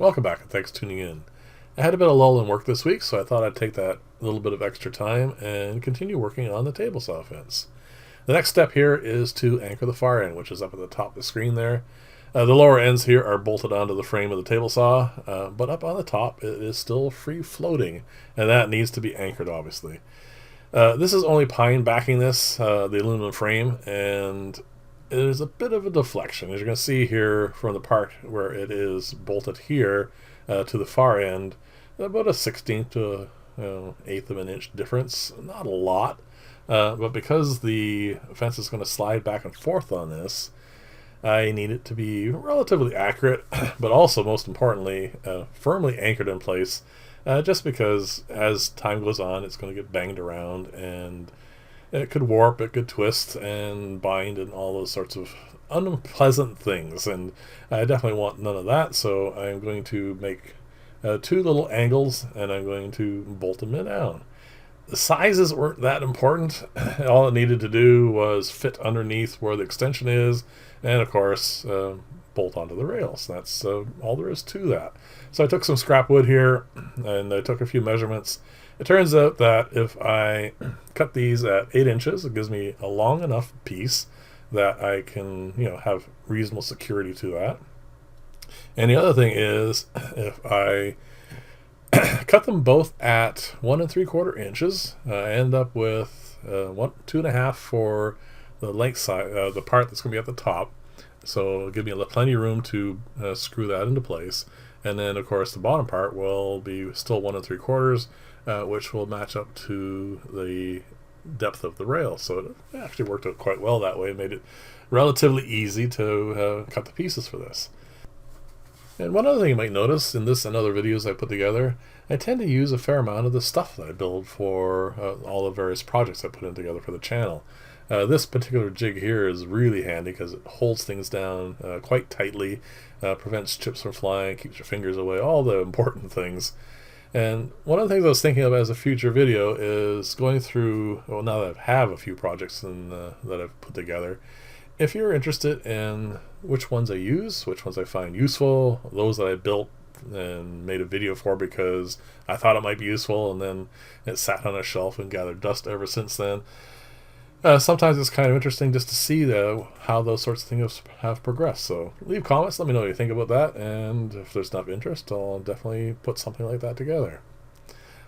Welcome back and thanks for tuning in. I had a bit of lull in work this week, so I thought I'd take that little bit of extra time and continue working on the table saw fence. The next step here is to anchor the far end, which is up at the top of the screen there. The lower ends here are bolted onto the frame of the table saw, but up on the top it is still free floating, and that needs to be anchored, obviously. This is only pine backing this, the aluminum frame, and there's a bit of a deflection. As you're going to see here from the part where it is bolted here to the far end, about a 16th to eighth of an inch difference. Not a lot, but because the fence is going to slide back and forth on this, I need it to be relatively accurate, but also, most importantly, firmly anchored in place, just because as time goes on, it's going to get banged around, and it could warp, it could twist and bind and all those sorts of unpleasant things, and I definitely want none of that, so I'm going to make two little angles, and I'm going to bolt them down. The sizes weren't that important. All it needed to do was fit underneath where the extension is, and of course bolt onto the rails. That's all there is to that. So I took some scrap wood here and I took a few measurements. It turns out that if I cut these at 8 inches, it gives me a long enough piece that I can have reasonable security to that. And the other thing is, if I cut them both at 1 3/4 inches, I end up with 2.5 for the length side, the part that's going to be at the top. So it'll give me plenty of room to screw that into place. And then, of course, the bottom part will be still 1 3/4, which will match up to the depth of the rail. So it actually worked out quite well that way. It made it relatively easy to cut the pieces for this. And one other thing you might notice in this and other videos I put together, I tend to use a fair amount of the stuff that I build for all the various projects I put in together for the channel. This particular jig here is really handy because it holds things down quite tightly, prevents chips from flying, keeps your fingers away, all the important things. And one of the things I was thinking of as a future video is going through, well, now that I have a few projects that I've put together, if you're interested in which ones I use, which ones I find useful, those that I built and made a video for because I thought it might be useful, and then it sat on a shelf and gathered dust ever since then. Sometimes it's kind of interesting just to see how those sorts of things have progressed. So leave comments, let me know what you think about that, and if there's enough interest, I'll definitely put something like that together.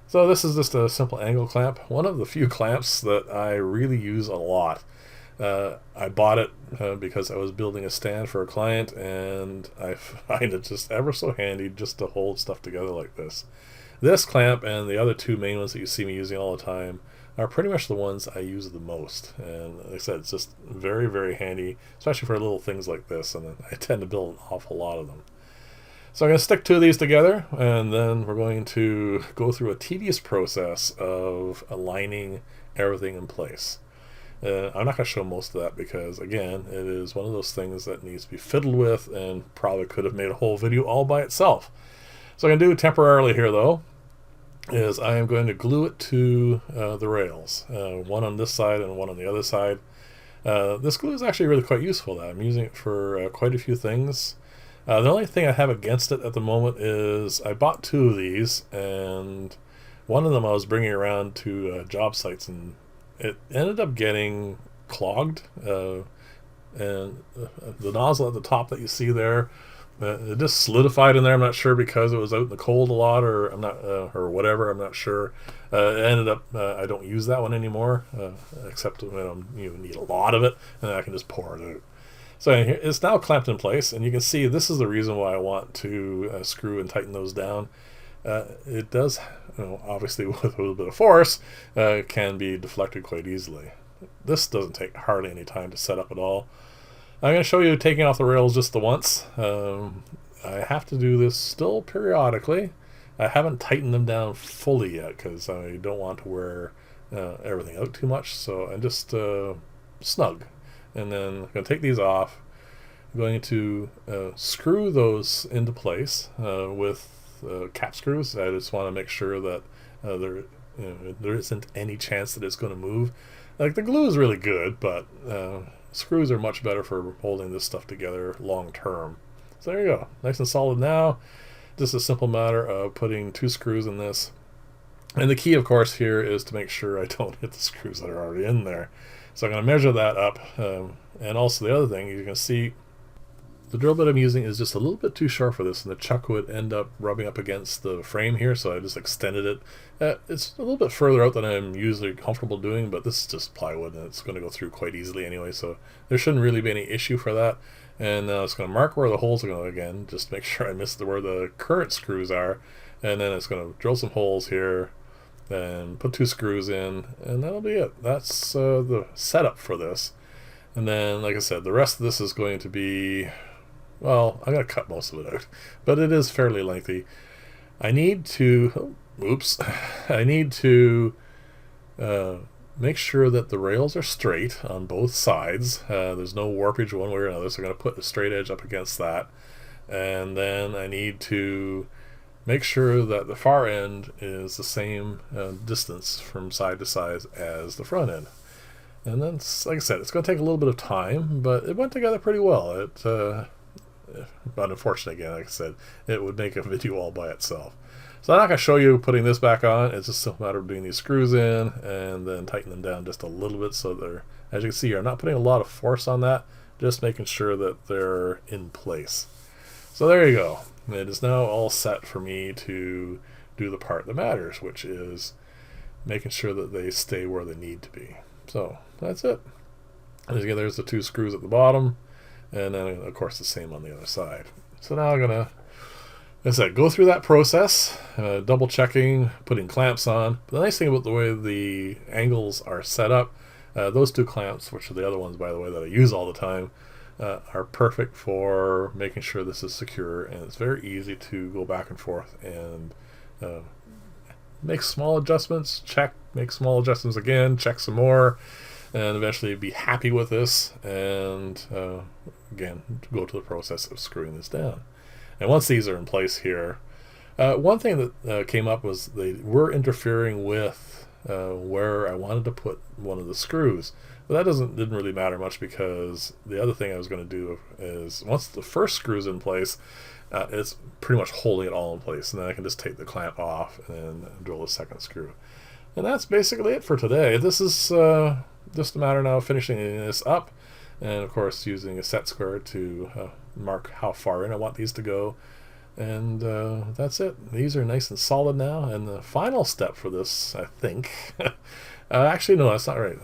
So this is just a simple angle clamp, one of the few clamps that I really use a lot. I bought it because I was building a stand for a client, and I find it just ever so handy just to hold stuff together like this. This clamp and the other two main ones that you see me using all the time are pretty much the ones I use the most. And like I said, it's just very, very handy, especially for little things like this, and I tend to build an awful lot of them. So I'm going to stick two of these together, and then we're going to go through a tedious process of aligning everything in place. I'm not going to show most of that because, again, it is one of those things that needs to be fiddled with and probably could have made a whole video all by itself. So I'm going to do temporarily here, though, is I am going to glue it to the rails, one on this side and one on the other side. This glue is actually really quite useful. I'm using it for quite a few things. The only thing I have against it at the moment is I bought two of these, and one of them I was bringing around to job sites, and it ended up getting clogged, and the nozzle at the top that you see there, it just solidified in there. I'm not sure because it was out in the cold a lot, or or whatever. I'm not sure. It ended up I don't use that one anymore, except when you need a lot of it, and then I can just pour it out. So it's now clamped in place, and you can see this is the reason why I want to screw and tighten those down. It does, obviously with a little bit of force, can be deflected quite easily. This doesn't take hardly any time to set up at all. I'm going to show you taking off the rails just the once. I have to do this still periodically. I haven't tightened them down fully yet because I don't want to wear everything out too much, so I'm just snug. And then I'm going to take these off. I'm going to screw those into place with cap screws. I just want to make sure that there isn't any chance that it's going to move. Like, the glue is really good, but screws are much better for holding this stuff together long term. So there you go, nice and solid now. just a simple matter of putting 2 screws in this. And the key, of course, here is to make sure I don't hit the screws that are already in there. So I'm going to measure that up. And also the other thing, you can see the drill bit I'm using is just a little bit too sharp for this, and the chuck would end up rubbing up against the frame here, so I just extended it. It's a little bit further out than I'm usually comfortable doing, but this is just plywood, and it's going to go through quite easily anyway, so there shouldn't really be any issue for that. And now it's going to mark where the holes are going to, again, just make sure I miss where the current screws are, and then it's going to drill some holes here, and put 2 screws in, and that'll be it. That's the setup for this. And then, like I said, the rest of this is going to be... Well, I'm going to cut most of it out, but it is fairly lengthy. I need to, I need to make sure that the rails are straight on both sides. There's no warpage one way or another, so I'm going to put the straight edge up against that. And then I need to make sure that the far end is the same distance from side to side as the front end. And then, like I said, it's going to take a little bit of time, but it went together pretty well. But unfortunately, again, like I said, it would make a video all by itself. So I'm not going to show you putting this back on. It's just a matter of putting these screws in and then tighten them down just a little bit so they're, as you can see here, I'm not putting a lot of force on that, just making sure that they're in place. So there you go. It is now all set for me to do the part that matters, which is making sure that they stay where they need to be. So that's it. And again, there's the 2 screws at the bottom. And then, of course, the same on the other side. So now I'm going to, as I said, go through that process, double checking, putting clamps on. But the nice thing about the way the angles are set up, those 2 clamps, which are the other ones, by the way, that I use all the time, are perfect for making sure this is secure. And it's very easy to go back and forth and make small adjustments, check, make small adjustments again, check some more, and eventually be happy with this, and again, go to the process of screwing this down. And once these are in place here, one thing that came up was they were interfering with where I wanted to put one of the screws. But that didn't really matter much, because the other thing I was going to do is once the first screw's in place, it's pretty much holding it all in place, and then I can just take the clamp off and drill the second screw. And that's basically it for today. This is just a matter now of finishing this up, and of course using a set square to mark how far in I want these to go. And that's it. These are nice and solid now. And the final step for this, I think, actually no, that's not right.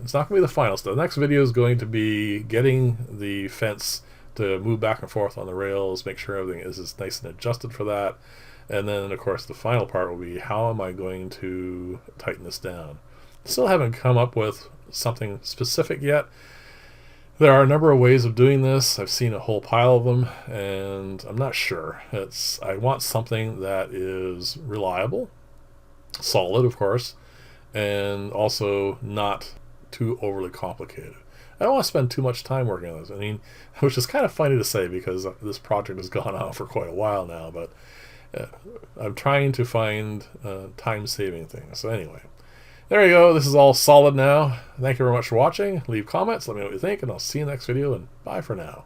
It's not going to be the final step. The next video is going to be getting the fence to move back and forth on the rails, make sure everything is nice and adjusted for that. And then, of course, the final part will be how am I going to tighten this down. Still haven't come up with something specific yet. There are a number of ways of doing this. I've seen a whole pile of them, and I'm not sure. I want something that is reliable, solid, of course, and also not too overly complicated. I don't want to spend too much time working on this. I mean, which is kind of funny to say because this project has gone on for quite a while now, but I'm trying to find time-saving things. So anyway, there you go. This is all solid now. Thank you very much for watching. Leave comments. Let me know what you think, and I'll see you in the next video, and bye for now.